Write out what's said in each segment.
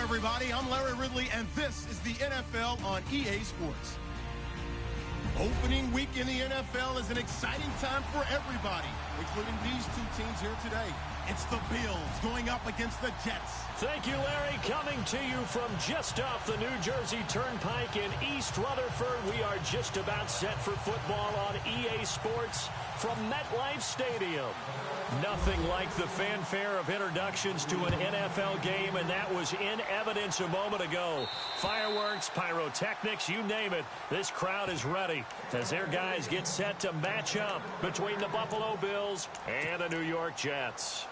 everybody. I'm Larry Ridley, and this is the NFL on EA Sports. Opening week in the NFL is an exciting time for everybody, including these two teams here today. It's the Bills going up against the Jets. Thank you, Larry. Coming to you from just off the New Jersey Turnpike in East Rutherford. We are just about set for football on EA Sports from MetLife Stadium. Nothing like the fanfare of introductions to an NFL game, and that was in evidence a moment ago. Fireworks, pyrotechnics, you name it. This crowd is ready as their guys get set to match up between the Buffalo Bills and the New York Jets.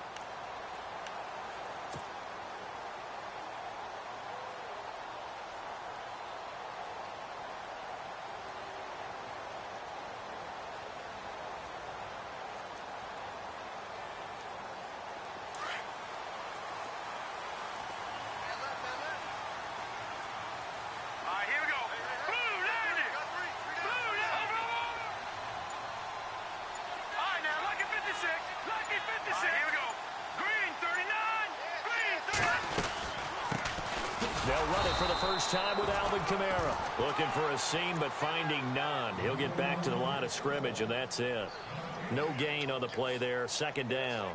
Lucky 56. Here we go. they'll run it for the first time with Alvin Kamara. Looking for a seam, but finding none. He'll get back to the line of scrimmage, and that's it. No gain on the play there. Second down.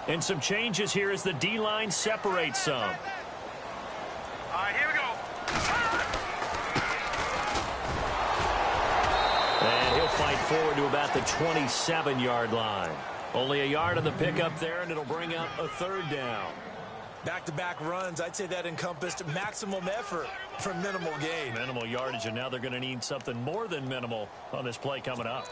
And some changes here as the D-line separates some. All right, here we go. And he'll fight forward to about the 27-yard line. Only a yard on the pickup there, and it'll bring up a third down. Back-to-back runs, I'd say that encompassed maximum effort for minimal gain. Minimal yardage, and now they're going to need something more than minimal on this play coming up.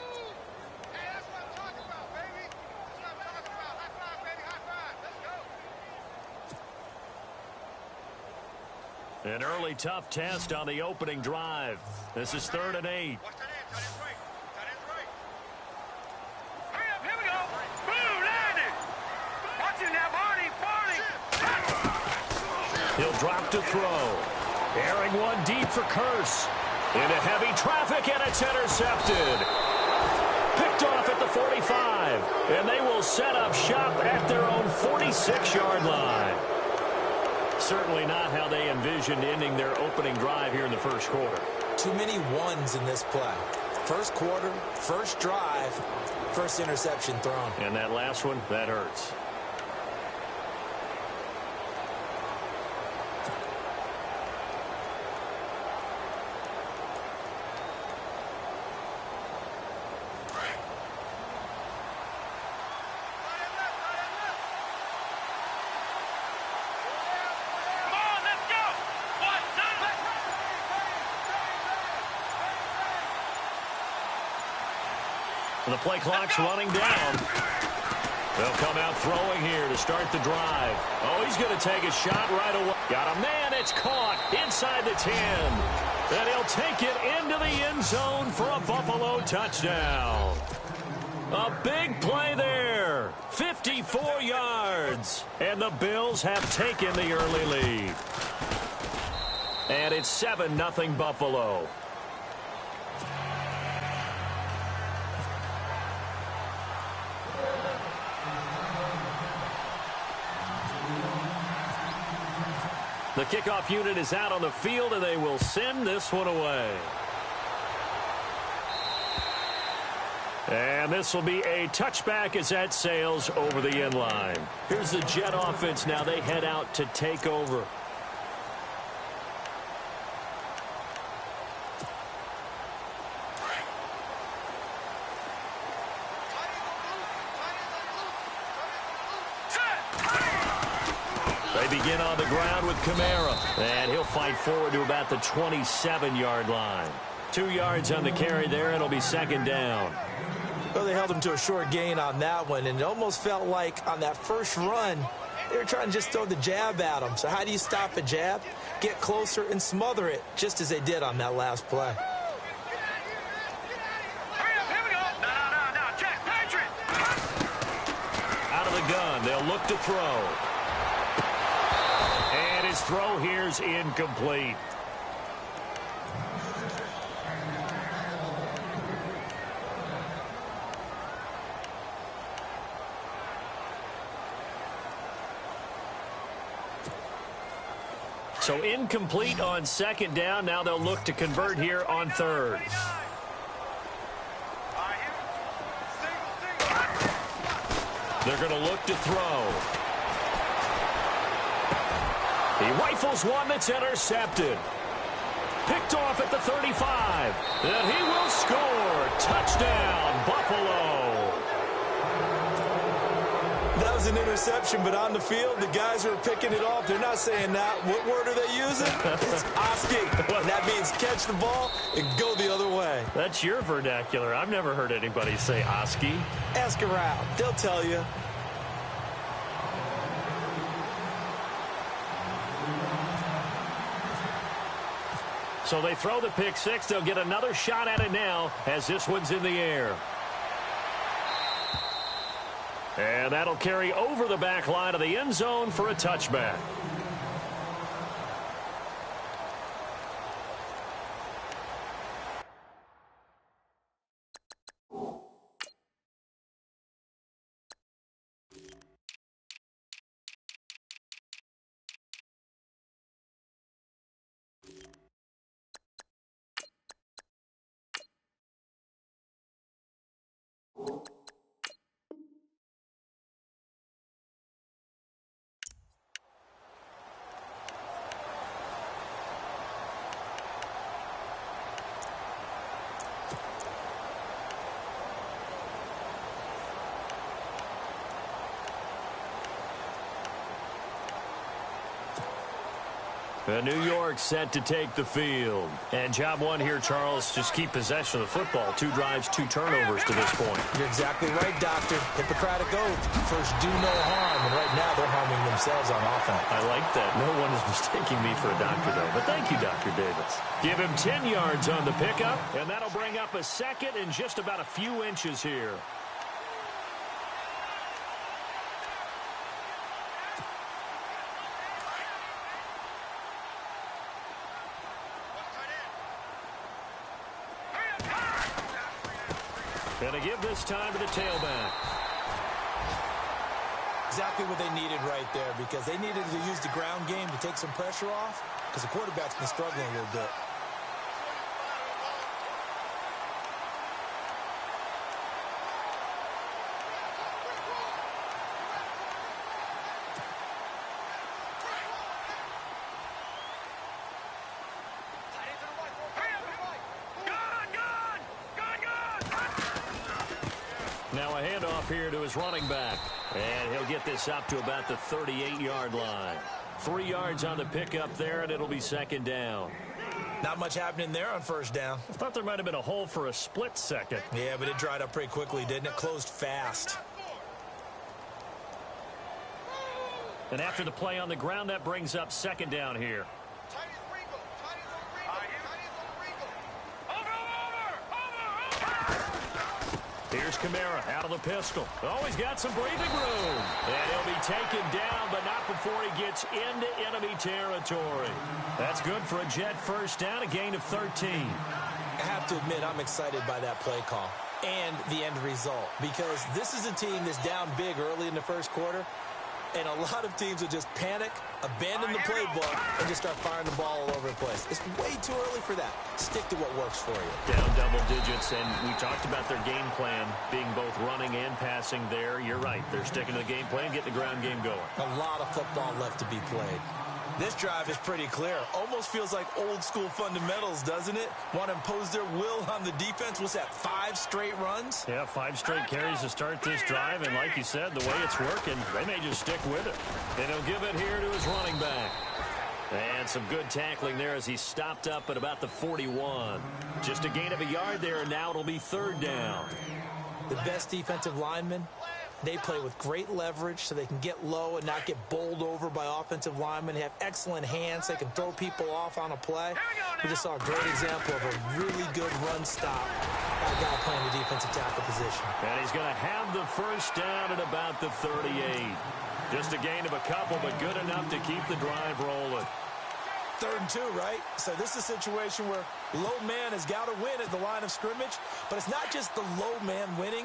An early tough test on the opening drive. This is 3rd and 8. Watch that end. Tight end's right. Tight end's right. Hurry up. Here we go. Boom. Landed. Watch it now, Barney. He'll drop to throw. Airing one deep for Curse. Into heavy traffic, and it's intercepted. Picked off at the 45. And they will set up shop at their own 46-yard line. Certainly not how they envisioned ending their opening drive here in the first quarter. Too many ones in this play. First quarter, first drive, first interception thrown. And that last one, that hurts. The play clock's running down. They'll come out throwing here to start the drive. Oh, he's going to take a shot right away. Got a man. It's caught inside the 10. And he'll take it into the end zone for a Buffalo touchdown. A big play there. 54 yards. And the Bills have taken the early lead. And it's 7-0 Buffalo. The kickoff unit is out on the field, and they will send this one away. And this will be a touchback as that sails over the end line. Here's the Jet offense now. They head out to take over. They begin on the ground with Kamara. And he'll fight forward to about the 27-yard line. 2 yards on the carry there. It'll be second down. Well, they held him to a short gain on that one, and it almost felt like on that first run, they were trying to just throw the jab at him. So how do you stop a jab? Get closer and smother it, just as they did on that last play. Hurry up. Here we go. No. Jack Patrick. Out of the gun. They'll look to throw. And his throw here's incomplete. So incomplete on second down. Now they'll look to convert here on third. They're going to look to throw. He rifles one that's intercepted. Picked off at the 35. And he will score. Touchdown, Buffalo. That was an interception, but on the field, the guys who are picking it off, they're not saying that. What word are they using? It's Oski. And that means catch the ball and go the other way. That's your vernacular. I've never heard anybody say Oski. Ask around. They'll tell you. So they throw the pick six. They'll get another shot at it now as this one's in the air. And that'll carry over the back line of the end zone for a touchback. New York set to take the field. And job one here, Charles, just keep possession of the football. 2 drives, 2 turnovers to this point. You're exactly right, Doctor. Hippocratic oath. First, do no harm. And right now, they're harming themselves on offense. I like that. No one is mistaking me for a doctor, though. But thank you, Dr. Davis. Give him 10 yards on the pickup, and that'll bring up a second and just about a few inches here. Going to give this time to the tailback. Exactly what they needed right there, because they needed to use the ground game to take some pressure off, because the quarterback's been struggling a little bit. Now a handoff here to his running back. And he'll get this up to about the 38-yard line. 3 yards on the pickup there, and it'll be second down. Not much happening there on first down. I thought there might have been a hole for a split second. Yeah, but it dried up pretty quickly, didn't it? Closed fast. And after the play on the ground, that brings up second down here. Here's Kamara out of the pistol. Oh, he's got some breathing room. And he'll be taken down, but not before he gets into enemy territory. That's good for a Jet first down, a gain of 13. I have to admit, I'm excited by that play call and the end result, because this is a team that's down big early in the first quarter, and a lot of teams will just panic, abandon the playbook, and just start firing the ball all over the place. It's way too early for that. Stick to what works for you. Down double digits, and we talked about their game plan being both running and passing there. You're right. They're sticking to the game plan, getting the ground game going. A lot of football left to be played. This drive is pretty clear. Almost feels like old school fundamentals, doesn't it? Want to impose their will on the defense. What's that, 5 straight runs? Yeah, 5 straight carries to start this drive. And like you said, the way it's working, they may just stick with it. And he'll give it here to his running back. And some good tackling there as he stopped up at about the 41. Just a gain of a yard there, and now it'll be third down. The best defensive linemen, they play with great leverage so they can get low and not get bowled over by offensive linemen. They have excellent hands. They can throw people off on a play. We just saw a great example of a really good run stop by a guy playing the defensive tackle position. And he's going to have the first down at about the 38. Just a gain of a couple, but good enough to keep the drive rolling. 3rd and 2, right? So this is a situation where low man has got to win at the line of scrimmage, but it's not just the low man winning.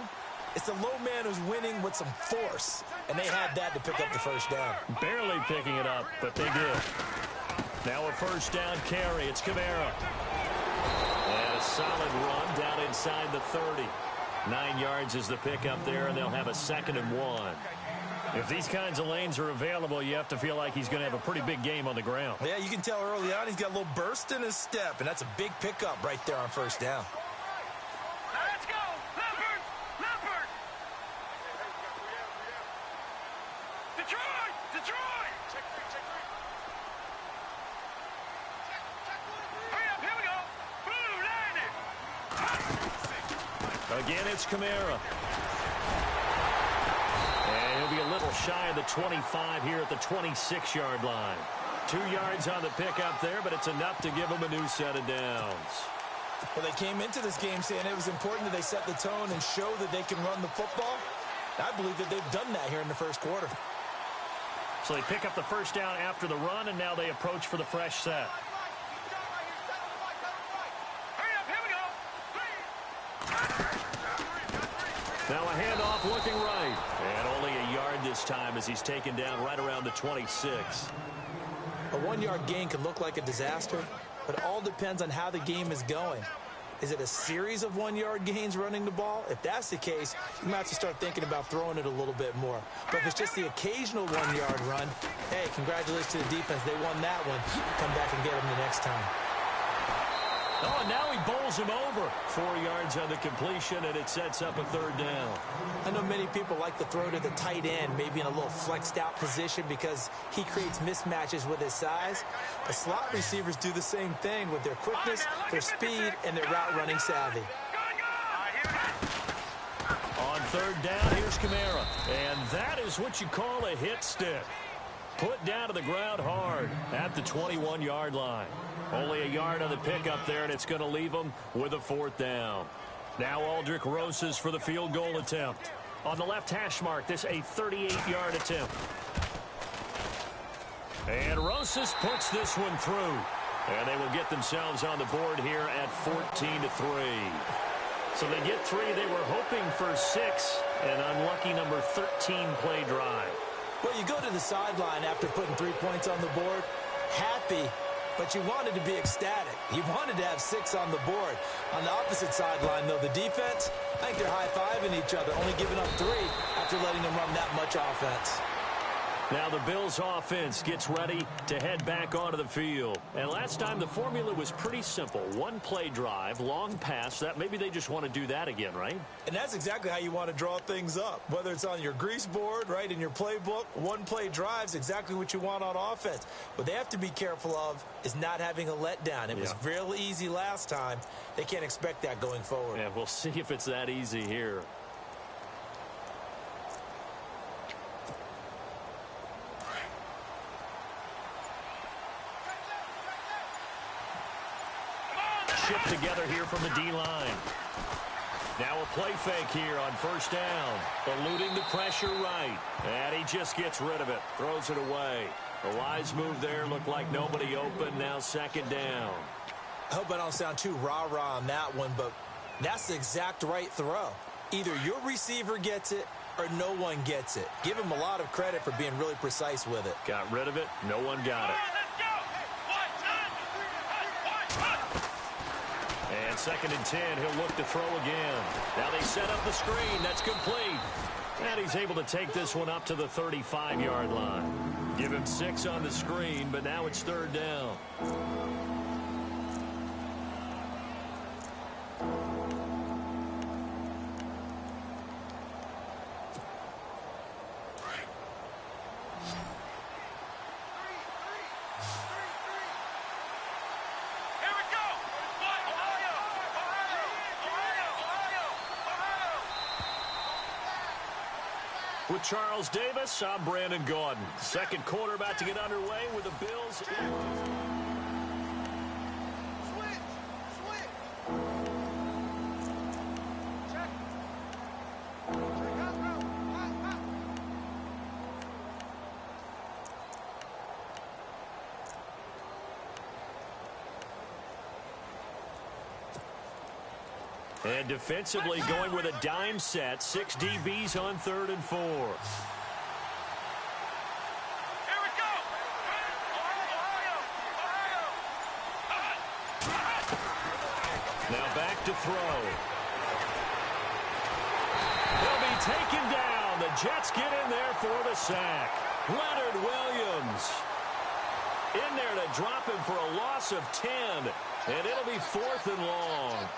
It's the low man who's winning with some force, and they had that to pick up the first down. Barely picking it up, but they did. Now a first down carry. It's Kamara. And a solid run down inside the 30. 9 yards is the pickup there, and they'll have a 2nd and 1. If these kinds of lanes are available, you have to feel like he's going to have a pretty big game on the ground. Yeah, you can tell early on he's got a little burst in his step, and that's a big pickup right there on first down. Now let's go! Leopard! Leopard! Detroit! Detroit! Check 3, check 3. Hurry up, here we go! Blue, landed! Again, it's Kamara. And he'll be a little shy of the 25 here at the 26-yard line. 2 yards on the pickup there, but it's enough to give them a new set of downs. Well, they came into this game saying it was important that they set the tone and show that they can run the football. I believe that they've done that here in the first quarter. So they pick up the first down after the run, and now they approach for the fresh set. Now a handoff looking right. And only a yard this time as he's taken down right around the 26. A 1-yard gain can look like a disaster, but it all depends on how the game is going. Is it a series of 1-yard gains running the ball? If that's the case, you might have to start thinking about throwing it a little bit more. But if it's just the occasional 1-yard run, hey, congratulations to the defense. They won that one. Come back and get them the next time. Oh, and now he bowls him over. 4 yards on the completion, and it sets up a third down. I know many people like to throw to the tight end, maybe in a little flexed out position because he creates mismatches with his size. The slot receivers do the same thing with their quickness, their speed, and their route running savvy. On third down, here's Kamara. And that is what you call a hit stick. Put down to the ground hard at the 21-yard line. Only a yard on the pickup there, and it's going to leave them with a fourth down. Now Aldrich Rosas for the field goal attempt. On the left hash mark, this a 38-yard attempt. And Rosas puts this one through. And they will get themselves on the board here at 14-3. So they get 3. They were hoping for 6. An unlucky number 13 play drive. Well, you go to the sideline after putting 3 points on the board, happy, but you wanted to be ecstatic. You wanted to have 6 on the board. On the opposite sideline, though, the defense, I think they're high-fiving each other, only giving up 3 after letting them run that much offense. Now the Bills offense gets ready to head back onto the field. And last time the formula was pretty simple. 1 play drive, long pass. That maybe they just want to do that again, right? And that's exactly how you want to draw things up. Whether it's on your grease board, right, in your playbook, 1 play drive is exactly what you want on offense. What they have to be careful of is not having a letdown. It was real easy last time. They can't expect that going forward. Yeah, we'll see if it's that easy here. Shipped together here from the D-line. Now a play fake here on first down. Eluding the pressure right. And he just gets rid of it. Throws it away. A wise move there. Looked like nobody open. Now second down. I hope I don't sound too rah-rah on that one, but that's the exact right throw. Either your receiver gets it or no one gets it. Give him a lot of credit for being really precise with it. Got rid of it. No one got it. And 2nd and 10, he'll look to throw again. Now they set up the screen. That's complete. And he's able to take this one up to the 35-yard line. Give him 6 on the screen, but now it's third down. With Charles Davis, I'm Brandon Gaudin. Second quarter about to get underway with the Bills. And defensively going with a dime set. 6 DBs on 3rd and 4. Here we go. Now back to throw. He'll be taken down. The Jets get in there for the sack. Leonard Williams in there to drop him for a loss of 10. And it'll be 4th and long.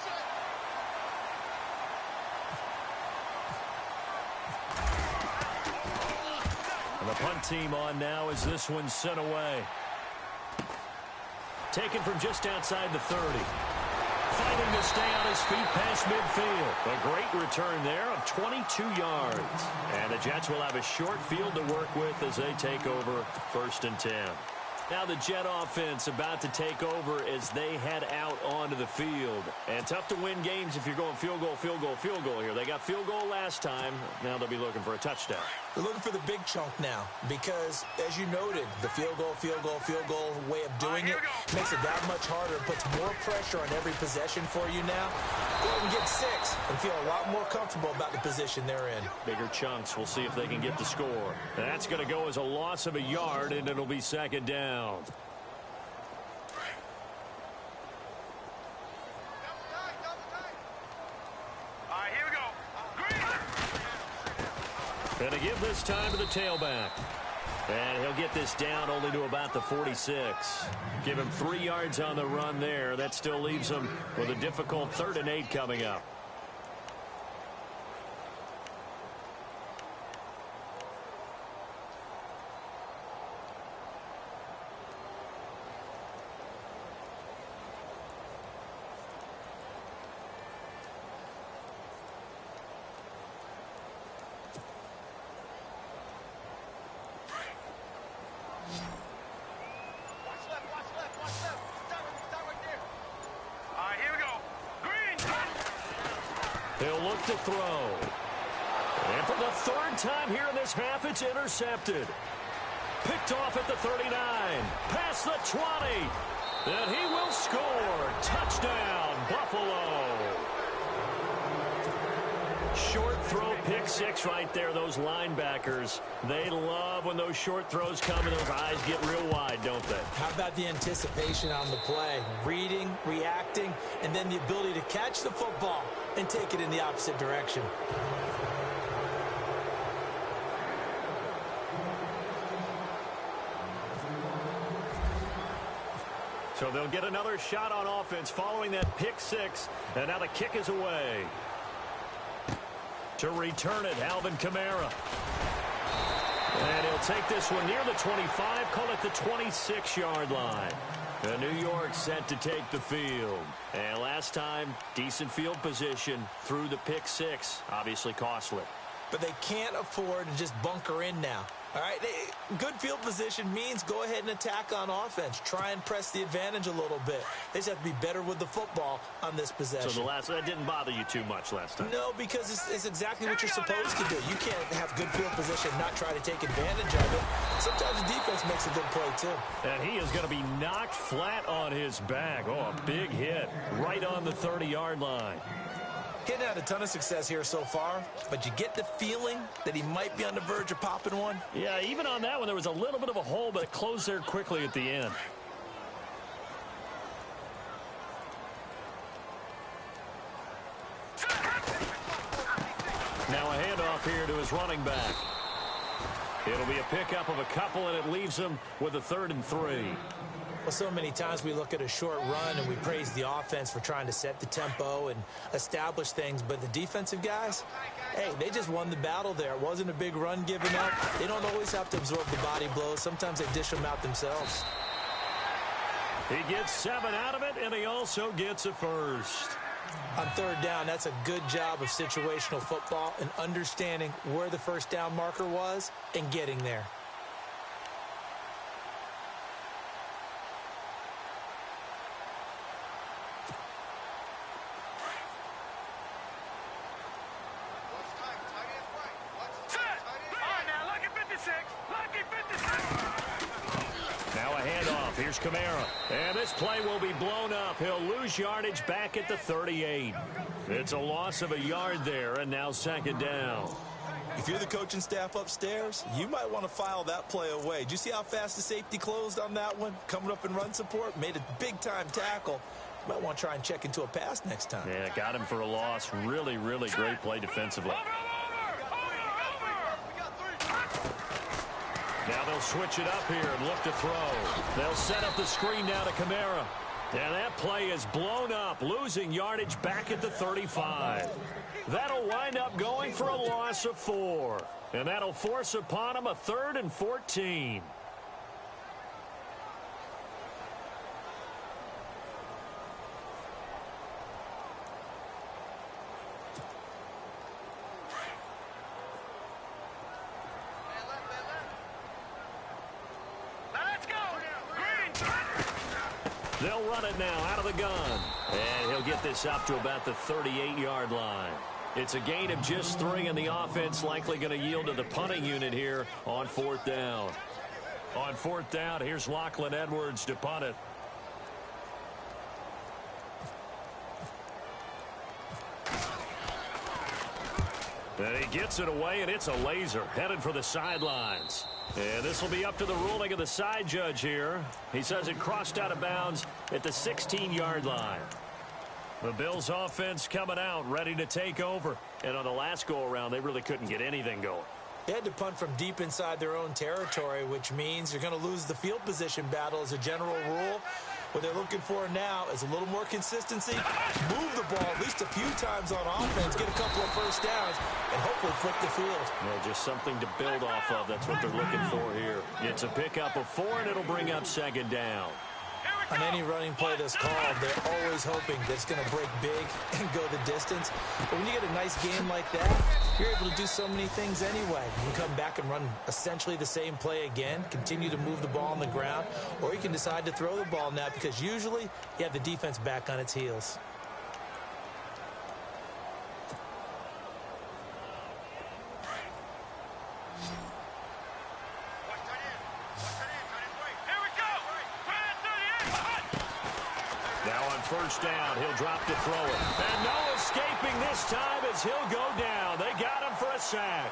And the punt team on now as this one's sent away. Taken from just outside the 30. Fighting to stay on his feet past midfield. A great return there of 22 yards. And the Jets will have a short field to work with as they take over 1st and 10. Now the Jet offense about to take over as they head out onto the field. And tough to win games if you're going field goal, field goal, field goal here. They got field goal last time. Now they'll be looking for a touchdown. They're looking for the big chunk now because, as you noted, the field goal way of doing it makes it that much harder. It puts more pressure on every possession for you now. Go ahead and get 6 and feel a lot more comfortable about the position they're in. Bigger chunks. We'll see if they can get the score. That's going to go as a loss of a yard, and it'll be second down. All right, here we go. Green. And to give this time to the tailback. And he'll get this down only to about the 46. Give him 3 yards on the run there. That still leaves him with a difficult 3rd and 8 coming up. He'll look to throw. And for the 3rd time here in this half, it's intercepted. Picked off at the 39. Past the 20. And he will score. Touchdown, Buffalo. Short throw, pick 6 right there. Those linebackers, they love when those short throws come and those eyes get real wide, don't they? How about the anticipation on the play? Reading, reacting, and then the ability to catch the football and take it in the opposite direction. So they'll get another shot on offense following that pick 6, and now the kick is away. To return it, Alvin Kamara. And he'll take this one near the 25, call it the 26-yard line. And New York set to take the field. And last time, decent field position through the pick 6, obviously costly. But they can't afford to just bunker in now. All right, good field position means go ahead and attack on offense. Try and press the advantage a little bit. They just have to be better with the football on this possession. So that didn't bother you too much last time? No, because it's exactly what you're supposed to do. You can't have good field position and not try to take advantage of it. Sometimes the defense makes a good play, too. And he is going to be knocked flat on his back. Oh, a big hit right on the 30-yard line. He hadn't had a ton of success here so far, but you get the feeling that he might be on the verge of popping one. Yeah, even on that one, there was a little bit of a hole, but it closed there quickly at the end. Now a handoff here to his running back. It'll be a pickup of a couple, and it leaves him with a 3rd and 3. Well, so many times we look at a short run and we praise the offense for trying to set the tempo and establish things, but the defensive guys, hey, they just won the battle there. It wasn't a big run given up. They don't always have to absorb the body blows. Sometimes they dish them out themselves. He gets 7 out of it, and he also gets a 1st. On 3rd down, that's a good job of situational football and understanding where the 1st down marker was and getting there. Here's Kamara, and this play will be blown up. He'll lose yardage back at the 38. It's a loss of a yard there, and now 2nd down. If you're the coaching staff upstairs, you might want to file that play away. Did you see how fast the safety closed on that one? Coming up in run support, made a big-time tackle. You might want to try and check into a pass next time. Yeah, got him for a loss. Really, really great play defensively. Now they'll switch it up here and look to throw. They'll set up the screen now to Kamara. And that play is blown up, losing yardage back at the 35. That'll wind up going for a loss of 4. And that'll force upon him a 3rd and 14. Let's go! Green! They'll run it now out of the gun. And he'll get this up to about the 38-yard line. It's a gain of just 3, and the offense likely going to yield to the punting unit here on 4th down. On 4th down, here's Lachlan Edwards to punt it. And he gets it away, and it's a laser headed for the sidelines. And this will be up to the ruling of the side judge here. He says it crossed out of bounds at the 16-yard line. The Bills offense coming out, ready to take over. And on the last go-around, they really couldn't get anything going. They had to punt from deep inside their own territory, which means you're going to lose the field position battle as a general rule. What they're looking for now is a little more consistency, move the ball at least a few times on offense, get a couple of first downs, and hopefully flip the field. Yeah, just something to build off of. That's what they're looking for here. It's a pickup of 4, and it'll bring up 2nd down. On any running play that's called, they're always hoping that it's going to break big and go the distance. But when you get a nice game like that, you're able to do so many things anyway. You can come back and run essentially the same play again, continue to move the ball on the ground, or you can decide to throw the ball now because usually you have the defense back on its heels. First down, he'll drop to throw it. And no escaping this time as he'll go down. They got him for a sack.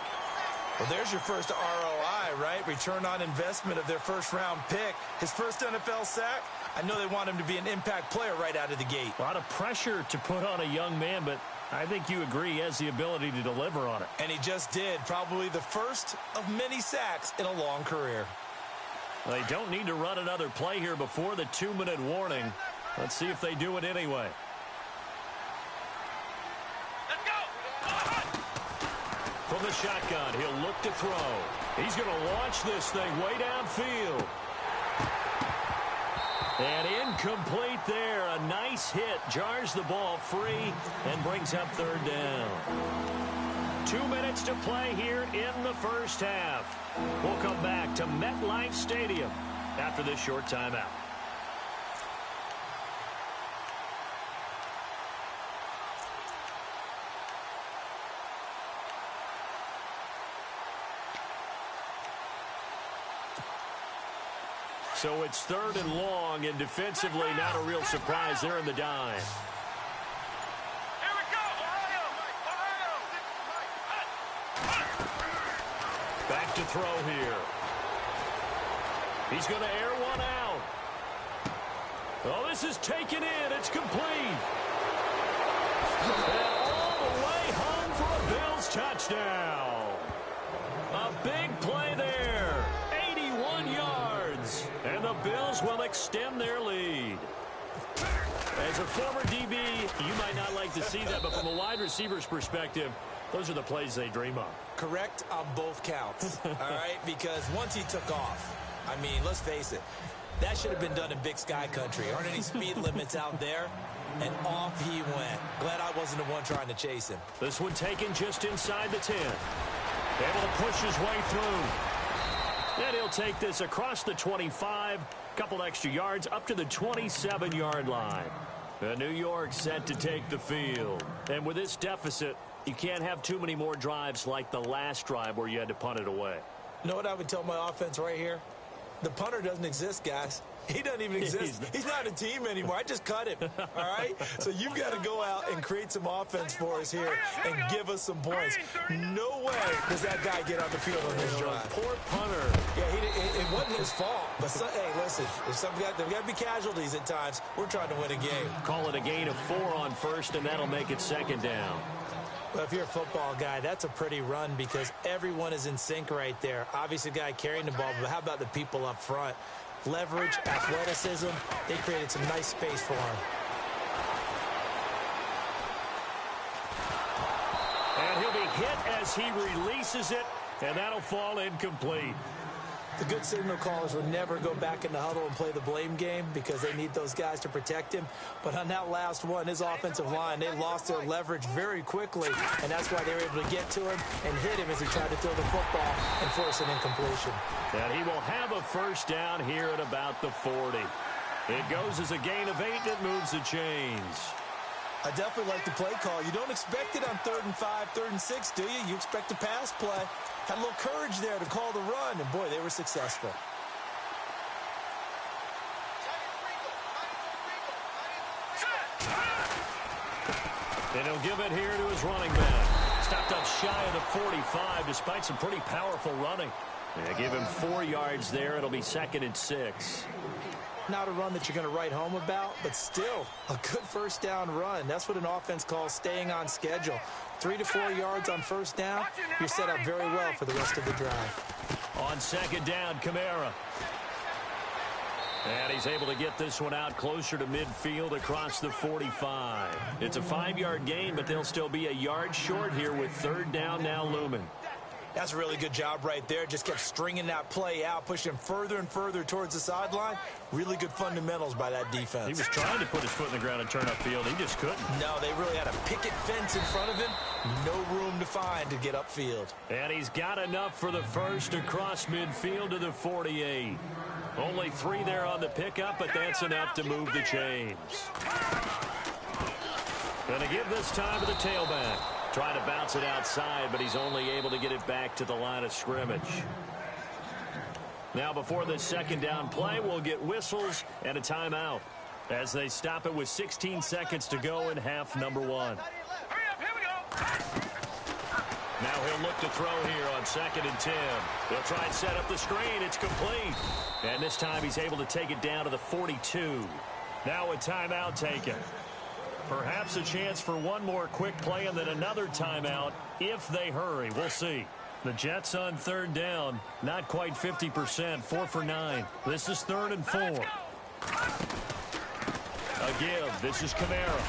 Well, there's your first ROI, right? Return on investment of their first-round pick. His first NFL sack, I know they want him to be an impact player right out of the gate. A lot of pressure to put on a young man, but I think you agree he has the ability to deliver on it. And he just did. Probably the first of many sacks in a long career. They don't need to run another play here before the 2-minute warning. Let's see if they do it anyway. Let's go! From the shotgun, he'll look to throw. He's going to launch this thing way downfield. And incomplete there. A nice hit. Jars the ball free and brings up 3rd down. 2 minutes to play here in the first half. We'll come back to MetLife Stadium after this short timeout. So it's 3rd and long, and defensively not a real surprise. They're in the dime. Here we go! Back to throw here. He's going to air one out. Oh, this is taken in. It's complete. And all the way home for a Bills touchdown. A big play there. 81 yards. And the Bills will extend their lead. As a former DB, you might not like to see that, but from a wide receiver's perspective, those are the plays they dream of. Correct on both counts, all right? Because once he took off, I mean, let's face it, that should have been done in Big Sky Country. Aren't any speed limits out there? And off he went. Glad I wasn't the one trying to chase him. This one taken just inside the 10. Able to push his way through. And he'll take this across the 25, couple extra yards up to the 27-yard line. New York set to take the field. And with this deficit, you can't have too many more drives like the last drive where you had to punt it away. You know what I would tell my offense right here? The punter doesn't exist, guys. He doesn't even exist. He's not a team anymore. I just cut him, all right? So you've got to go out and create some offense for us here and give us some points. No way does that guy get on the field on this drive. Poor punter. Yeah, it wasn't his fault. But, hey, listen, there's got to be casualties at times. We're trying to win a game. Call it a gain of 4 on first, and that'll make it 2nd down. Well, if you're a football guy, that's a pretty run because everyone is in sync right there. Obviously, the guy carrying the ball, but how about the people up front? Leverage, athleticism, they created some nice space for him. And he'll be hit as he releases it, and that'll fall incomplete. The good signal callers will never go back in the huddle and play the blame game because they need those guys to protect him. But on that last one, his offensive line, they lost their leverage very quickly, and that's why they were able to get to him and hit him as he tried to throw the football and force an incompletion. And he will have a first down here at about the 40. It goes as a gain of 8, and it moves the chains. I definitely like the play call. You don't expect it on 3rd and 5, 3rd and 6, do you? You expect a pass play. Had a little courage there to call the run, and boy, they were successful. And he'll give it here to his running back. Stopped up shy of the 45 despite some pretty powerful running. They give him 4 yards there. It'll be 2nd and 6. Not a run that you're going to write home about, but still a good first down run. That's what an offense calls staying on schedule. 3 to 4 yards on first down, you're set up very well for the rest of the drive. On 2nd down, Kamara. And he's able to get this one out closer to midfield across the 45. It's a 5-yard gain, but they'll still be a yard short here with 3rd down now looming. That's a really good job right there. Just kept stringing that play out, pushing him further and further towards the sideline. Really good fundamentals by that defense. He was trying to put his foot in the ground and turn upfield. He just couldn't. No, they really had a picket fence in front of him. No room to find to get upfield. And he's got enough for the first across midfield to the 48. Only 3 there on the pickup, but that's enough to move the chains. Going to give this time to the tailback. Trying to bounce it outside, but he's only able to get it back to the line of scrimmage. Now, before this 2nd down play, we'll get whistles and a timeout as they stop it with 16 seconds to go in half number 1. Now he'll look to throw here on 2nd and 10. He'll try and set up the screen. It's complete. And this time he's able to take it down to the 42. Now a timeout taken. Perhaps a chance for one more quick play and then another timeout if they hurry. We'll see. The Jets on 3rd down. Not quite 50%. 4 for 9. This is 3rd and 4. A give. This is Kamara.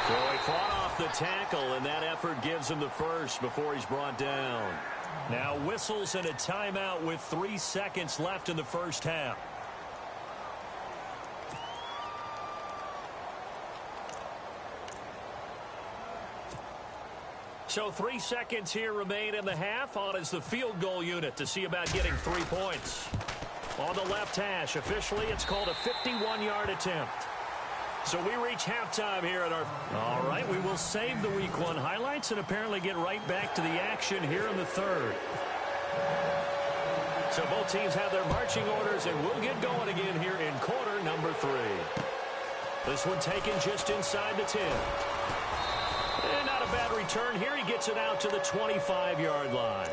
Boy, fought off the tackle, and that effort gives him the first before he's brought down. Now whistles and a timeout with 3 seconds left in the first half. So 3 seconds here remain in the half. On is the field goal unit to see about getting 3 points. On the left hash, officially it's called a 51-yard attempt. So we reach halftime here at our... All right, we will save the Week 1 highlights and apparently get right back to the action here in the 3rd. So both teams have their marching orders, and we'll get going again here in quarter number 3. This one taken just inside the 10. And not a bad return here. He gets it out to the 25-yard line.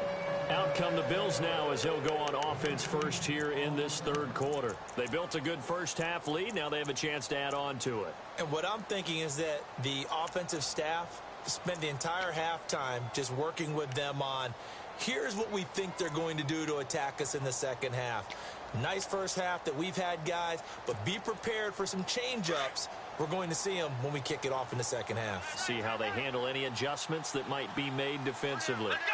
Out come the Bills now as they'll go on offense first here in this 3rd quarter. They built a good first half lead. Now they have a chance to add on to it. And what I'm thinking is that the offensive staff spent the entire halftime just working with them on, here's what we think they're going to do to attack us in the second half. Nice first half that we've had, guys, but be prepared for some change-ups. We're going to see them when we kick it off in the second half. See how they handle any adjustments that might be made defensively. Let's go!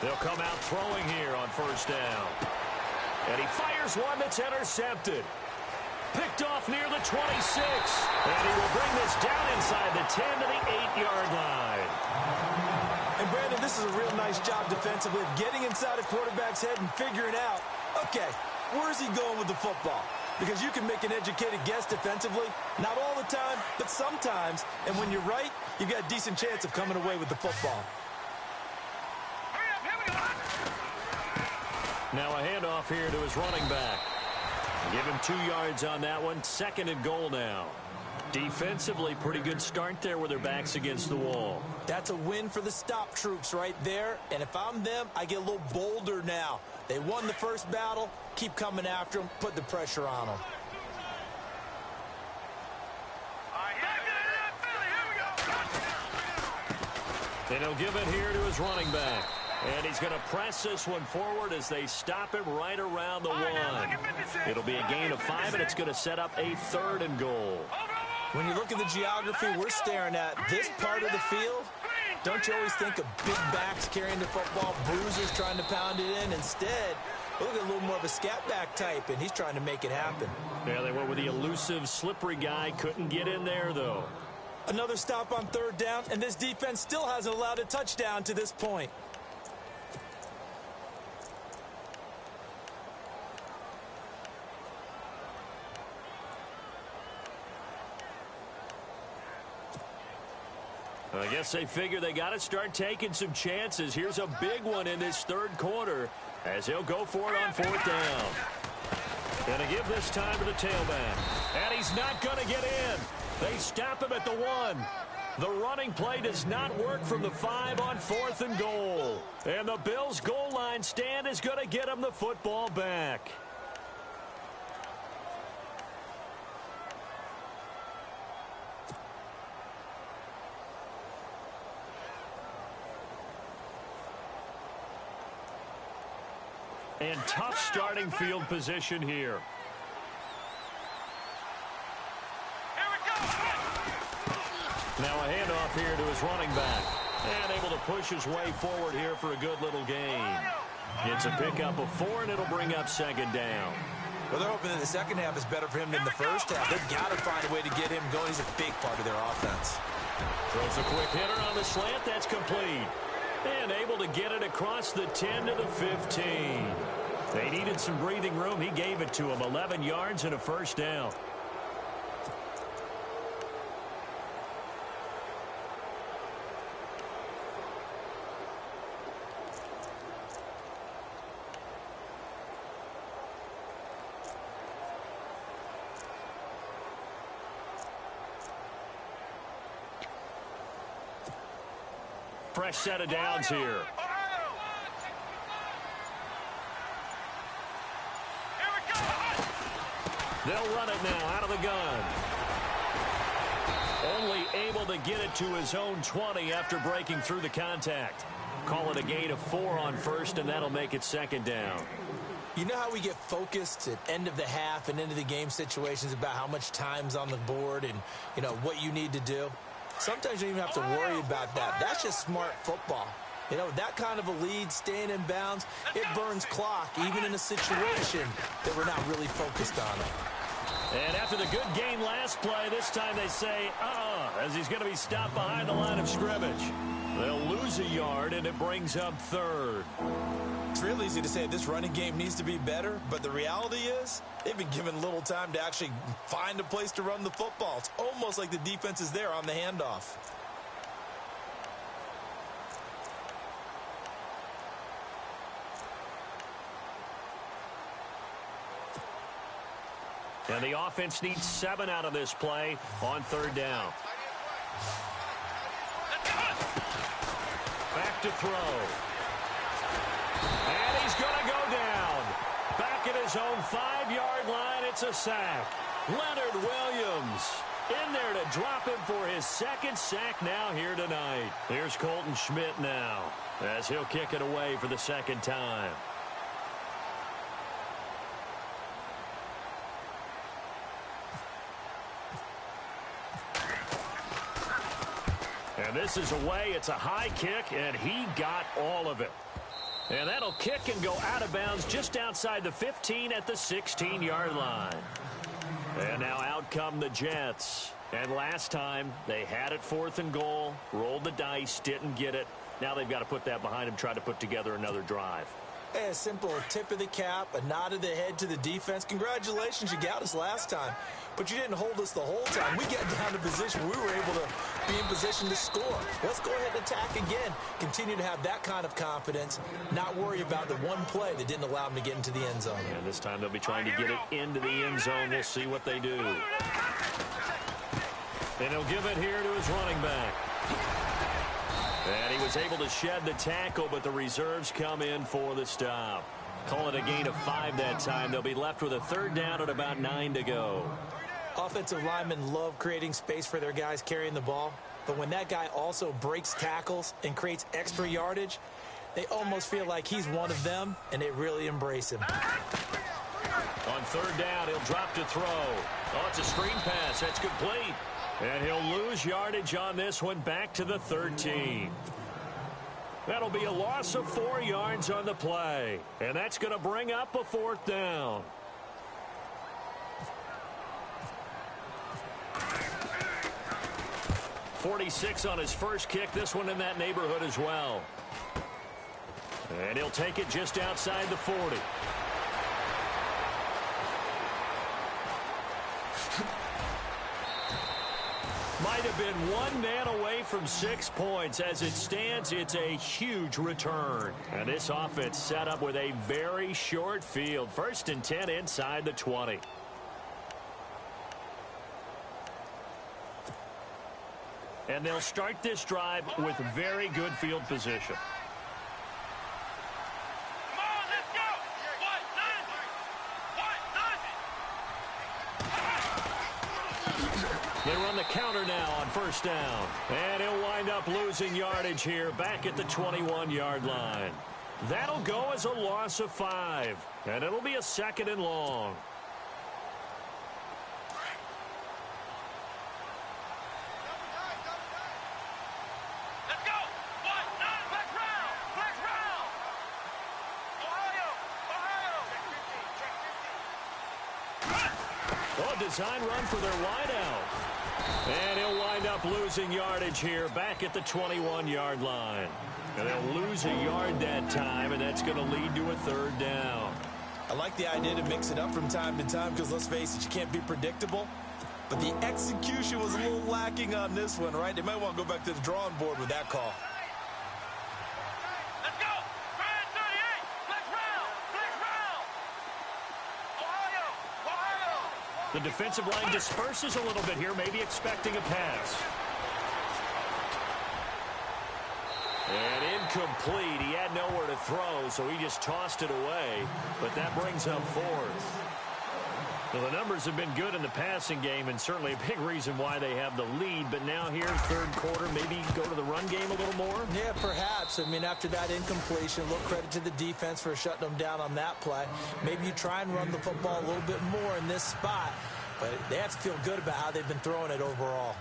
They'll come out throwing here on first down. And he fires one that's intercepted. Picked off near the 26. And he will bring this down inside the 10 to the 8-yard line. And, Brandon, this is a real nice job defensively of getting inside a quarterback's head and figuring out, okay, where's he going with the football? Because you can make an educated guess defensively. Not all the time, but sometimes. And when you're right, you've got a decent chance of coming away with the football. Now a handoff here to his running back. Give him 2 yards on that one. 2nd and goal now. Defensively, pretty good start there with their backs against the wall. That's a win for the stop troops right there. And if I'm them, I get a little bolder now. They won the first battle. Keep coming after them. Put the pressure on them. And he'll give it here to his running back. And he's going to press this one forward as they stop him right around the 1. It'll be a gain of 5, and it's going to set up a 3rd and goal. When you look at the geography we're staring at, this part of the field, don't you always think of big backs carrying the football, bruisers trying to pound it in? Instead, look at a little more of a scat back type, and he's trying to make it happen. Yeah, they went with the elusive, slippery guy. Couldn't get in there, though. Another stop on 3rd down, and this defense still hasn't allowed a touchdown to this point. I guess they figure they got to start taking some chances. Here's a big one in this third quarter as he'll go for it on fourth down. Going to give this time to the tailback. And he's not going to get in. They stop him at the 1. The running play does not work from the 5 on 4th and goal. And the Bills' goal line stand is going to get him the football back. And tough starting field position here. Now a handoff here to his running back. And able to push his way forward here for a good little gain. It's a pickup of 4, and it'll bring up second down. Well, they're hoping that the second half is better for him than the first half. They've got to find a way to get him going. He's a big part of their offense. Throws a quick hitter on the slant. That's complete. And able to get it across the 10 to the 15. They needed some breathing room. He gave it to him. 11 yards and a first down. Fresh set of downs here. They'll run it now out of the gun. Only able to get it to his own 20 after breaking through the contact. Call it a gain of 4 on first, and that'll make it second down. You know how we get focused at end of the half and into the game situations about how much time's on the board and, you know, what you need to do? Sometimes you don't even have to worry about that. That's just smart football. You know, that kind of a lead, staying in bounds, it burns clock, even in a situation that we're not really focused on it. And after the good gain last play, this time they say, as he's going to be stopped behind the line of scrimmage. They'll lose a yard, and it brings up third. It's real easy to say this running game needs to be better, but the reality is they've been given little time to actually find a place to run the football. It's almost like the defense is there on the handoff. And the offense needs 7 out of this play on third down. Back to throw. And he's going to go down. Back at his own 5-yard line, it's a sack. Leonard Williams in there to drop him for his second sack now here tonight. Here's Colton Schmidt now as he'll kick it away for the second time. And this is away. It's a high kick, and he got all of it. And that'll kick and go out of bounds just outside the 15 at the 16-yard line. And now out come the Jets. And last time they had it 4th and goal, rolled the dice, didn't get it. Now they've got to put that behind them, try to put together another drive. A simple tip of the cap, a nod of the head to the defense. Congratulations, you got us last time. But you didn't hold us the whole time. We got down to position where we were able to be in position to score. Let's go ahead and attack again. Continue to have that kind of confidence, not worry about the one play that didn't allow them to get into the end zone. And this time they'll be trying to get it into the end zone. We'll see what they do. And he'll give it here to his running back. And he was able to shed the tackle, but the reserves come in for the stop. Call it a gain of 5 that time. They'll be left with a third down at about 9 to go. Offensive linemen love creating space for their guys carrying the ball, but when that guy also breaks tackles and creates extra yardage, they almost feel like he's one of them, and they really embrace him. On third down, he'll drop to throw. Oh, it's a screen pass. That's complete. And he'll lose yardage on this one back to the 13. That'll be a loss of 4 yards on the play. And that's going to bring up a 4th down. .46 on his first kick. This one in that neighborhood as well. And he'll take it just outside the 40. Might have been one man away from 6 points. As it stands, it's a huge return. And this offense set up with a very short field. 1st and 10 inside the 20. And they'll start this drive with very good field position. They run the counter now on 1st down. And he'll wind up losing yardage here back at the 21-yard line. That'll go as a loss of 5. And it'll be a 2nd and long. Let's go! Flex round! Flex round! Ohio! Oh, design run for their wideout. And he'll wind up losing yardage here back at the 21-yard line. And they'll lose a yard that time, and that's going to lead to a 3rd down. I like the idea to mix it up from time to time because, let's face it, you can't be predictable. But the execution was a little lacking on this one, right? They might want to go back to the drawing board with that call. Let's go! Brand 38! Flex round! Flex round! Ohio! The defensive line disperses a little bit here, maybe expecting a pass. And incomplete. He had nowhere to throw, so he just tossed it away. But that brings up 4th. Well, the numbers have been good in the passing game, and certainly a big reason why they have the lead. But now here, 3rd quarter, maybe go to the run game a little more? Yeah, perhaps. I mean, after that incompletion, a little credit to the defense for shutting them down on that play. Maybe you try and run the football a little bit more in this spot. But they have to feel good about how they've been throwing it overall.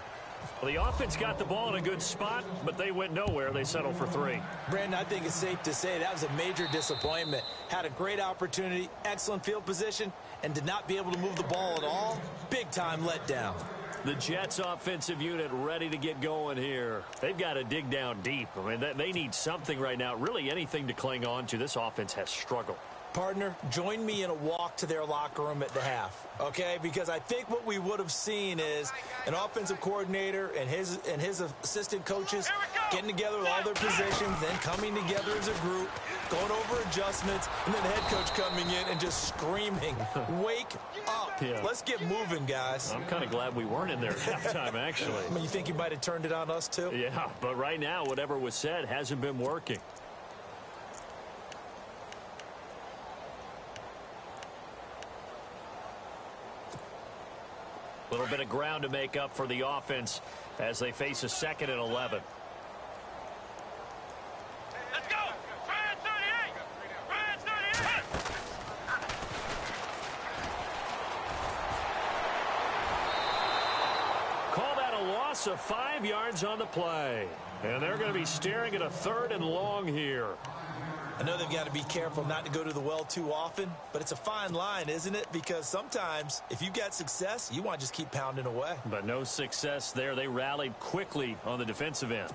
Well, the offense got the ball in a good spot, but they went nowhere. They settled for 3. Brandon, I think it's safe to say that was a major disappointment. Had a great opportunity, excellent field position, and did not be able to move the ball at all. Big-time letdown. The Jets offensive unit ready to get going here. They've got to dig down deep. I mean, they need something right now, really anything to cling on to. This offense has struggled. Partner, join me in a walk to their locker room at the half, okay? Because I think what we would have seen is an offensive coordinator and his assistant coaches getting together with all their positions, then coming together as a group, going over adjustments, and then the head coach coming in and just screaming, wake up. Yeah. Let's get moving, guys. I'm kind of glad we weren't in there at halftime, actually. I mean, you think he might have turned it on us, too? Yeah, but right now, whatever was said hasn't been working. A little bit of ground to make up for the offense as they face a 2nd and 11. Let's go! Brand 38! Brand 38! Call that a loss of 5 yards on the play. And they're going to be staring at a 3rd and long here. I know they've got to be careful not to go to the well too often, but it's a fine line, isn't it? Because sometimes, if you've got success, you want to just keep pounding away. But no success there. They rallied quickly on the defensive end.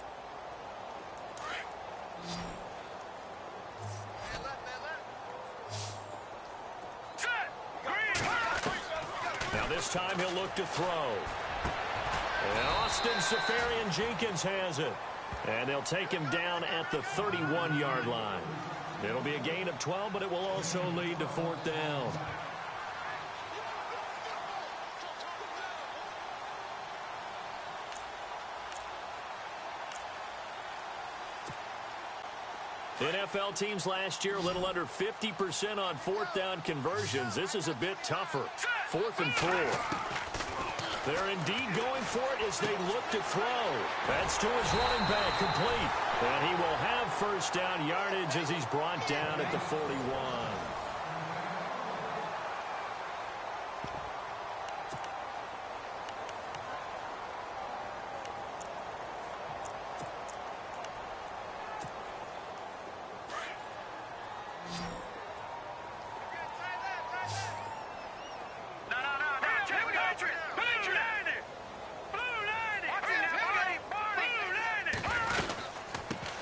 Now this time he'll look to throw. And Austin Safarian-Jenkins has it. And they'll take him down at the 31-yard line. It'll be a gain of 12, but it will also lead to 4th down. NFL teams last year a little under 50% on 4th down conversions. This is a bit tougher. 4th and 4. They're indeed going for it as they look to throw. That's to his running back, complete. And he will have 1st down yardage as he's brought down at the 41.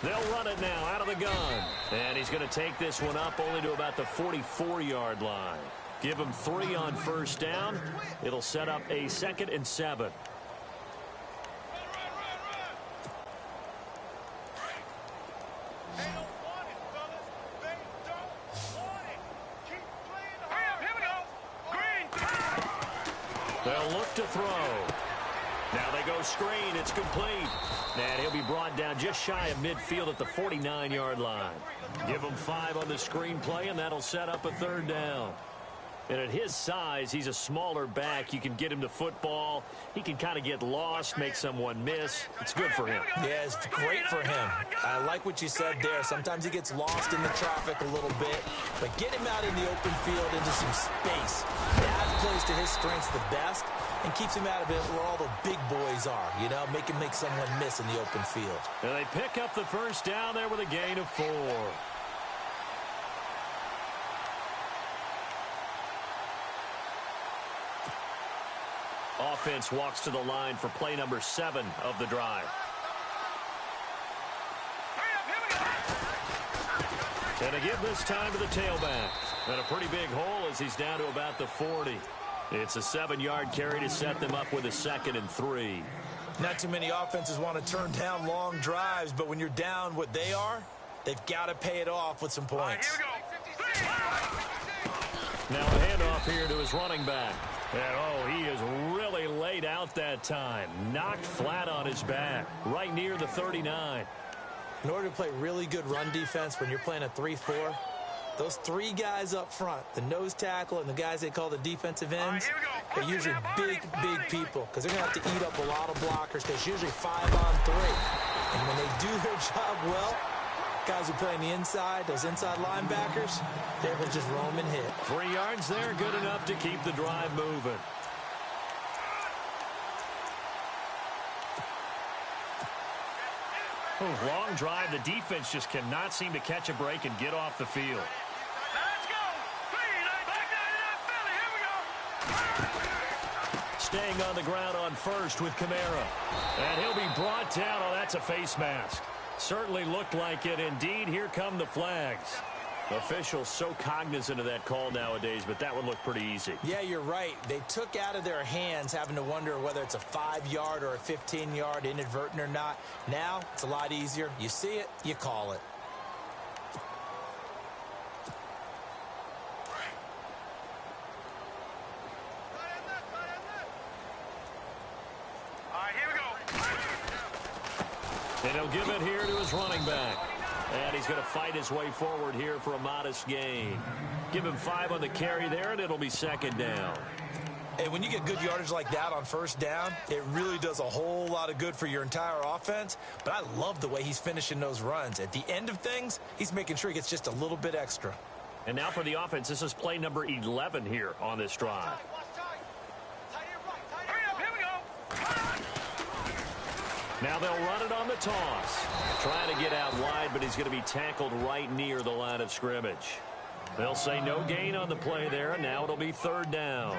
They'll run it now out of the gun. And he's going to take this one up only to about the 44-yard line. Give him 3 on 1st down. It'll set up a 2nd and 7. They'll look to throw. Now they go screen. It's complete. And he'll be brought down just shy of midfield at the 49-yard line. Give him 5 on the screen play, and that'll set up a 3rd down. And at his size, he's a smaller back. You can get him to football. He can kind of get lost, make someone miss. It's good for him. Yeah, it's great for him. I like what you said there. Sometimes he gets lost in the traffic a little bit. But get him out in the open field into some space. That plays to his strengths the best and keeps him out of it where all the big boys are. You know, make him make someone miss in the open field. And they pick up the 1st down there with a gain of 4. Offense walks to the line for play number 7 of the drive. And to give this time to the tailback. And a pretty big hole as he's down to about the 40. It's a 7-yard carry to set them up with a 2nd and 3. Not too many offenses want to turn down long drives, but when you're down what they are, they've got to pay it off with some points. Now a handoff here to his running back. And, he is really laid out that time. Knocked flat on his back, right near the 39. In order to play really good run defense when you're playing a 3-4, those 3 guys up front, the nose tackle and the guys they call the defensive ends, they're usually big people because they're going to have to eat up a lot of blockers because usually 5 on 3. And when they do their job well, guys who play on the inside, those inside linebackers, they will just roam and hit. 3 yards there, good enough to keep the drive moving. Long drive. The defense just cannot seem to catch a break and get off the field. Let's go. Staying on the ground on 1st with Kamara. And he'll be brought down. Oh, that's a face mask. Certainly looked like it. Indeed, here come the flags. Officials so cognizant of that call nowadays, but that would look pretty easy. Yeah, you're right. They took out of their hands having to wonder whether it's a 5-yard or a 15-yard inadvertent or not. Now, it's a lot easier. You see it, you call it. All right, here we go. And he'll give it here to his running back. And he's going to fight his way forward here for a modest gain. Give him 5 on the carry there, and it'll be 2nd down. And when you get good yardage like that on 1st down, it really does a whole lot of good for your entire offense. But I love the way he's finishing those runs. At the end of things, he's making sure he gets just a little bit extra. And now for the offense, this is play number 11 here on this drive. Now they'll run it on the toss. Trying to get out wide, but he's going to be tackled right near the line of scrimmage. They'll say no gain on the play there, and now it'll be 3rd down.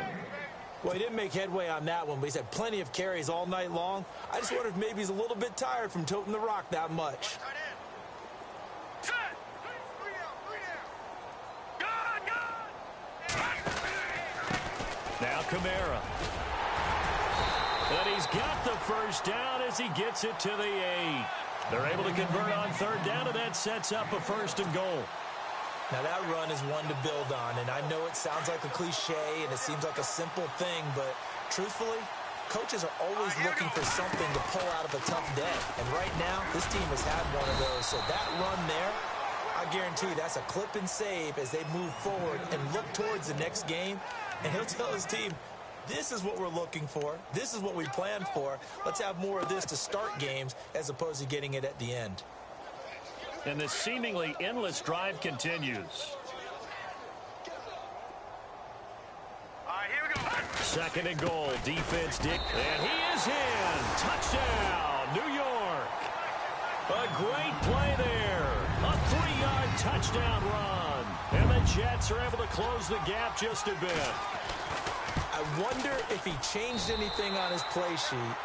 Well, he didn't make headway on that one, but he's had plenty of carries all night long. I just wonder if maybe he's a little bit tired from toting the rock that much. Now Kamara. And he's got the 1st down as he gets it to the 8. They're able to convert on 3rd down, and that sets up a 1st and goal. Now, that run is one to build on, and I know it sounds like a cliche, and it seems like a simple thing, but truthfully, coaches are always looking for something to pull out of a tough day. And right now, this team has had one of those. So that run there, I guarantee you that's a clip and save as they move forward and look towards the next game. And he'll tell his team, this is what we're looking for. This is what we planned for. Let's have more of this to start games as opposed to getting it at the end. And this seemingly endless drive continues. All right, here we go. 2nd and goal. Defense, Dick. And he is in. Touchdown, New York. A great play there. A 3-yard touchdown run. And the Jets are able to close the gap just a bit. I wonder if he changed anything on his play sheet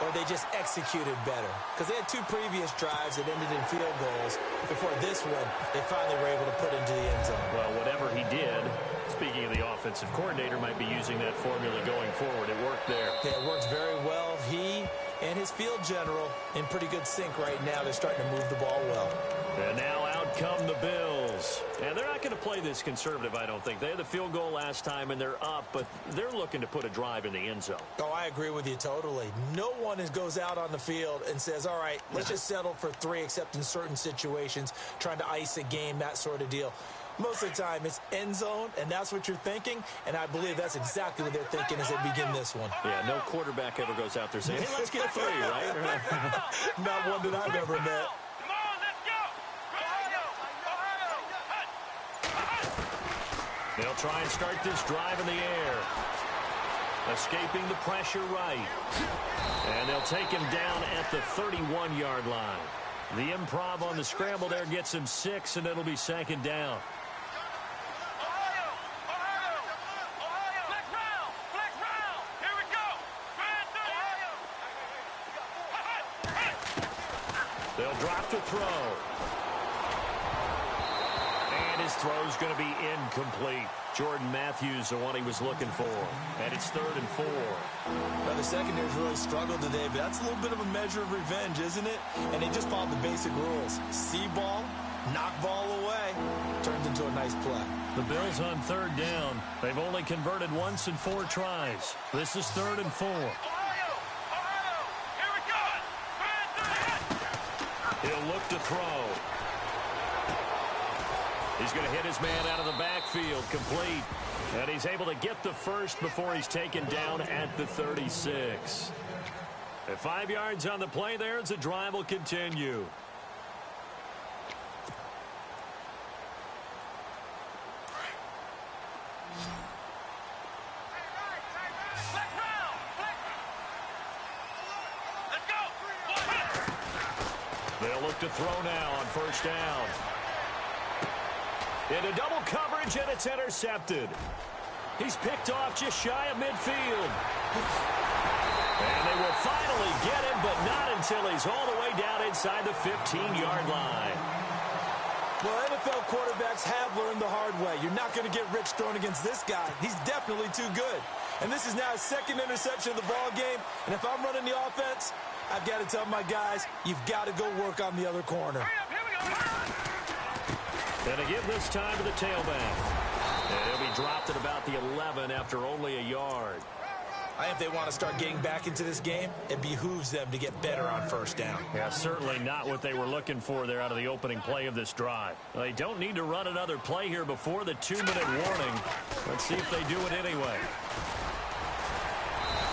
or they just executed better. Because they had 2 previous drives that ended in field goals. Before this one, they finally were able to put into the end zone. Well, whatever he did, speaking of the offensive coordinator, might be using that formula going forward. It worked there. Yeah, it works very well. He and his field general in pretty good sync right now. They're starting to move the ball well. And now out come the Bills. And they're not going to play this conservative, I don't think. They had the field goal last time, and they're up, but they're looking to put a drive in the end zone. Oh, I agree with you totally. No one goes out on the field and says, all right, let's just settle for 3, except in certain situations, trying to ice a game, that sort of deal. Most of the time, it's end zone, and that's what you're thinking, and I believe that's exactly what they're thinking as they begin this one. Yeah, no quarterback ever goes out there saying, hey, let's get 3, right? Not one that I've ever met. They'll try and start this drive in the air. Escaping the pressure right. And they'll take him down at the 31-yard line. The improv on the scramble there gets him 6, and it'll be 2nd down. They'll drop to throw. And his throw's going to be incomplete. Jordan Matthews, the one he was looking for. And it's 3rd and 4. Now, the secondary's really struggled today, but that's a little bit of a measure of revenge, isn't it? And they just followed the basic rules. See ball, knock ball away. Turns into a nice play. The Bills on 3rd down. They've only converted once in 4 tries. This is 3rd and 4. He'll look to throw. He's going to hit his man out of the backfield, complete. And he's able to get the first before he's taken down at the 36. At 5 yards on the play there as the drive will continue. They'll look to throw now on 1st down. Into double coverage, and it's intercepted. He's picked off just shy of midfield. And they will finally get him, but not until he's all the way down inside the 15-yard line. Well, NFL quarterbacks have learned the hard way. You're not going to get rich throwing against this guy. He's definitely too good. And this is now his 2nd interception of the ball game. And if I'm running the offense, I've got to tell my guys, you've got to go work on the other corner. And to give this time to the tailback. And he'll be dropped at about the 11 after only a yard. I think if they want to start getting back into this game, it behooves them to get better on 1st down. Yeah, certainly not what they were looking for there out of the opening play of this drive. They don't need to run another play here before the 2-minute warning. Let's see if they do it anyway.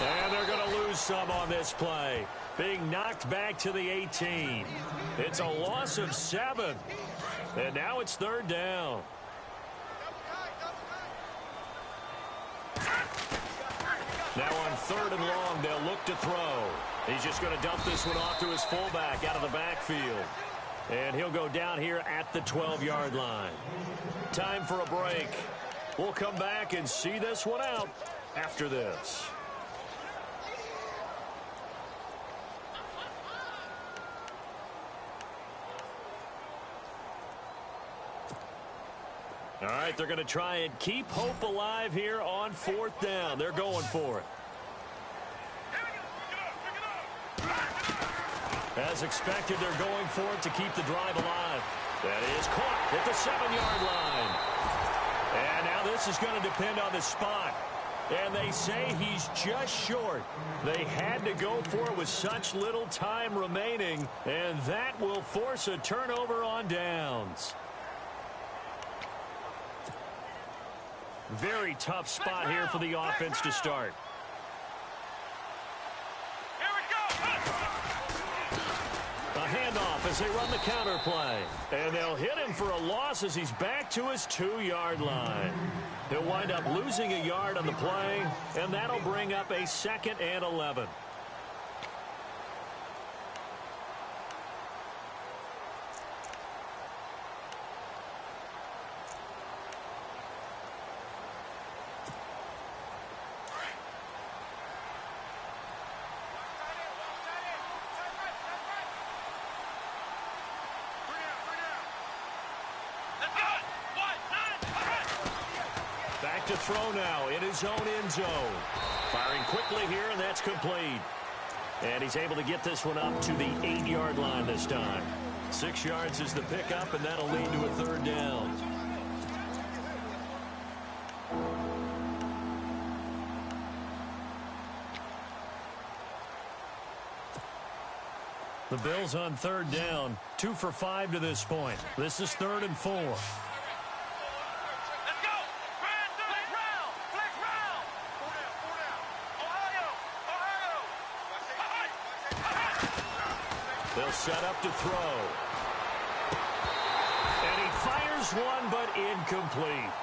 And they're going to lose some on this play. Being knocked back to the 18. It's a loss of 7. And now it's 3rd down. Now on 3rd and long, they'll look to throw. He's just going to dump this one off to his fullback out of the backfield. And he'll go down here at the 12-yard line. Time for a break. We'll come back and see this one out after this. All right, they're going to try and keep hope alive here on 4th down. They're going for it. As expected, they're going for it to keep the drive alive. That is caught at the 7-yard line. And now this is going to depend on the spot. And they say he's just short. They had to go for it with such little time remaining. And that will force a turnover on downs. Very tough spot here for the offense to start. A handoff as they run the counter play. And they'll hit him for a loss as he's back to his 2-yard line. He'll wind up losing a yard on the play, and that'll bring up a 2nd and 11. Back to throw now in his own end zone. Firing quickly here, and that's complete. And he's able to get this one up to the 8-yard line this time. 6 yards is the pickup, and that'll lead to a third down. The Bills on third down, 2 for 5 to this point. This is 3rd and 4. Let's go! Flex round! Flex round! 4 down. Ohio! They'll set up to throw. And he fires one, but incomplete.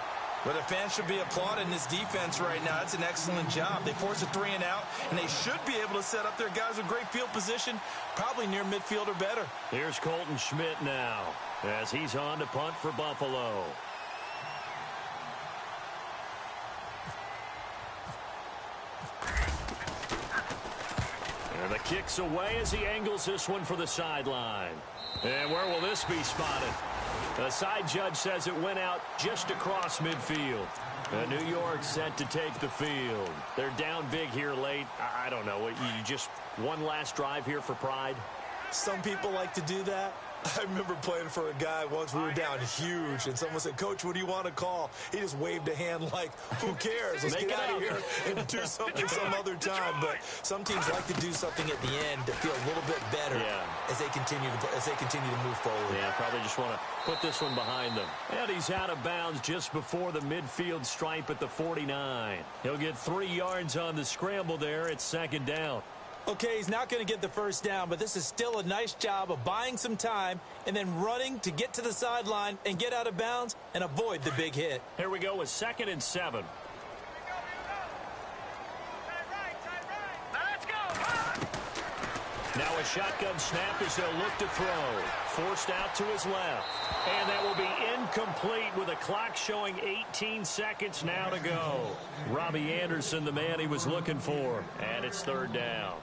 But the fans should be applauding this defense right now. That's an excellent job. They force a 3 and out, and they should be able to set up their guys with great field position, probably near midfield or better. Here's Colton Schmidt now as he's on to punt for Buffalo. And the kick's away as he angles this one for the sideline. And where will this be spotted? The side judge says it went out just across midfield. New York set to take the field. They're down big here late. I don't know. You just one last drive here for pride? Some people like to do that. I remember playing for a guy once. We were down huge, and someone said, "Coach, what do you want to call?" He just waved a hand like, "Who cares? Let's get out of here and do something some other time." But some teams like to do something at the end to feel a little bit better as they continue to move forward. Yeah, probably just want to put this one behind them. And he's out of bounds just before the midfield stripe at the 49. He'll get 3 yards on the scramble there. It's 2nd down. Okay, he's not going to get the first down, but this is still a nice job of buying some time and then running to get to the sideline and get out of bounds and avoid the big hit. Here we go with 2nd and 7. Let's go! Now a shotgun snap as they'll look to throw. Forced out to his left. And that will be incomplete with a clock showing 18 seconds now to go. Robbie Anderson, the man he was looking for. And it's 3rd down.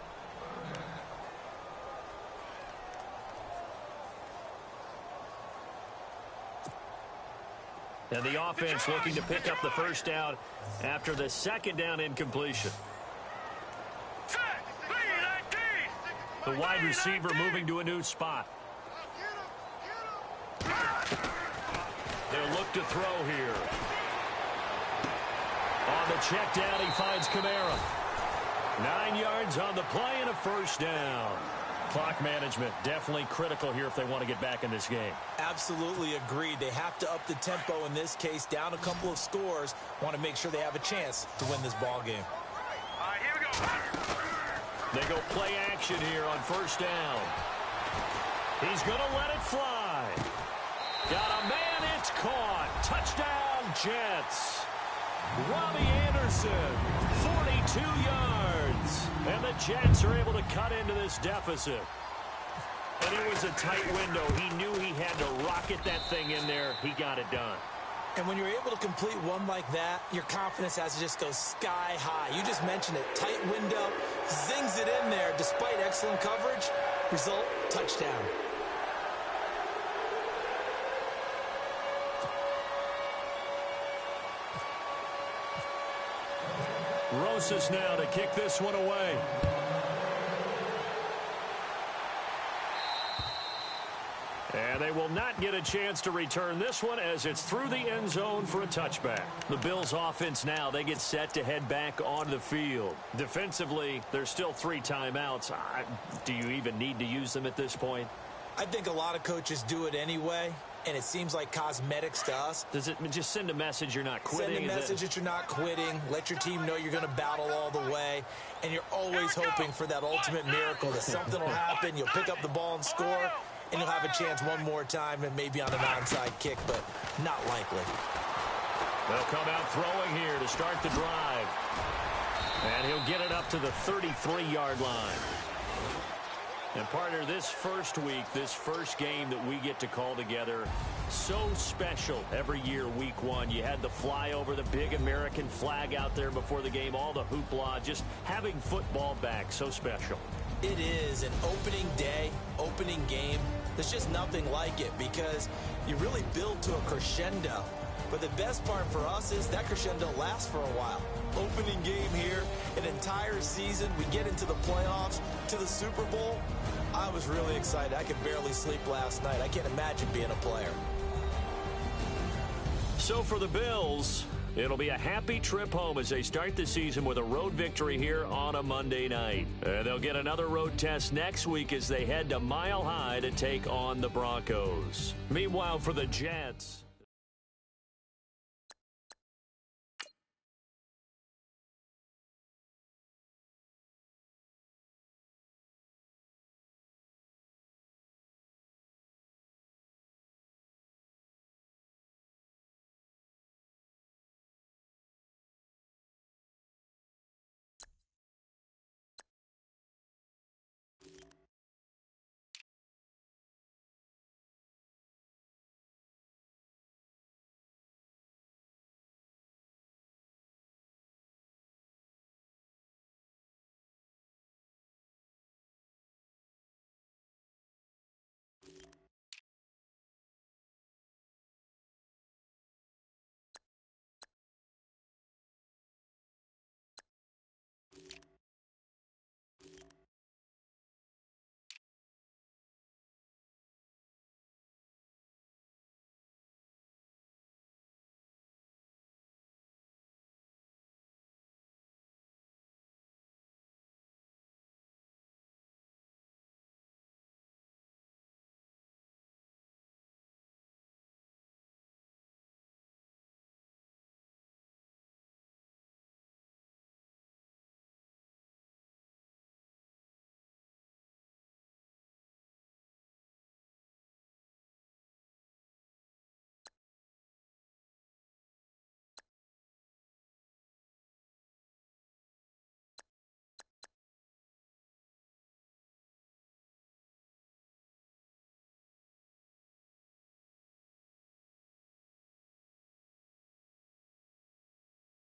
And the offense looking to pick up the first down after the 2nd down incompletion. The wide receiver moving to a new spot. They'll look to throw here. On the check down, he finds Kamara. 9 yards on the play and a first down. Clock management definitely critical here if they want to get back in this game. Absolutely agreed. They have to up the tempo in this case, down a couple of scores. Want to make sure they have a chance to win this ball game. All right, here we go. They go play action here on first down. He's going to let it fly. Got a man, it's caught. Touchdown, Jets. Robbie Anderson, 42 yards. And the Jets are able to cut into this deficit. And it was a tight window. He knew he had to rocket that thing in there. He got it done. And when you're able to complete one like that, your confidence has to just go sky high. You just mentioned it. Tight window, zings it in there despite excellent coverage. Result, touchdown. Rosas now to kick this one away. And they will not get a chance to return this one as it's through the end zone for a touchback. The Bills offense now, they get set to head back onto the field. Defensively, there's still 3 timeouts. Do you even need to use them at this point? I think a lot of coaches do it anyway, and it seems like cosmetics to us. Does it just send a message you're not quitting? Send a message that you're not quitting. Let your team know you're going to battle all the way, and you're always hoping for that ultimate miracle that something will happen. You'll pick up the ball and score, and you'll have a chance one more time and maybe on an onside kick, but not likely. They'll come out throwing here to start the drive. And he'll get it up to the 33-yard line. And partner, this first week, this first game that we get to call together, so special every year, week 1. You had the flyover, the big American flag out there before the game, all the hoopla, just having football back, so special. It is an opening day, opening game. There's just nothing like it because you really build to a crescendo. But the best part for us is that crescendo lasts for a while. opening game here, an entire season. We get into the playoffs, to the Super Bowl. I was really excited. I could barely sleep last night. I can't imagine being a player. So for the Bills, it'll be a happy trip home as they start the season with a road victory here on a Monday night. They'll get another road test next week as they head to Mile High to take on the Broncos. Meanwhile, for the Jets,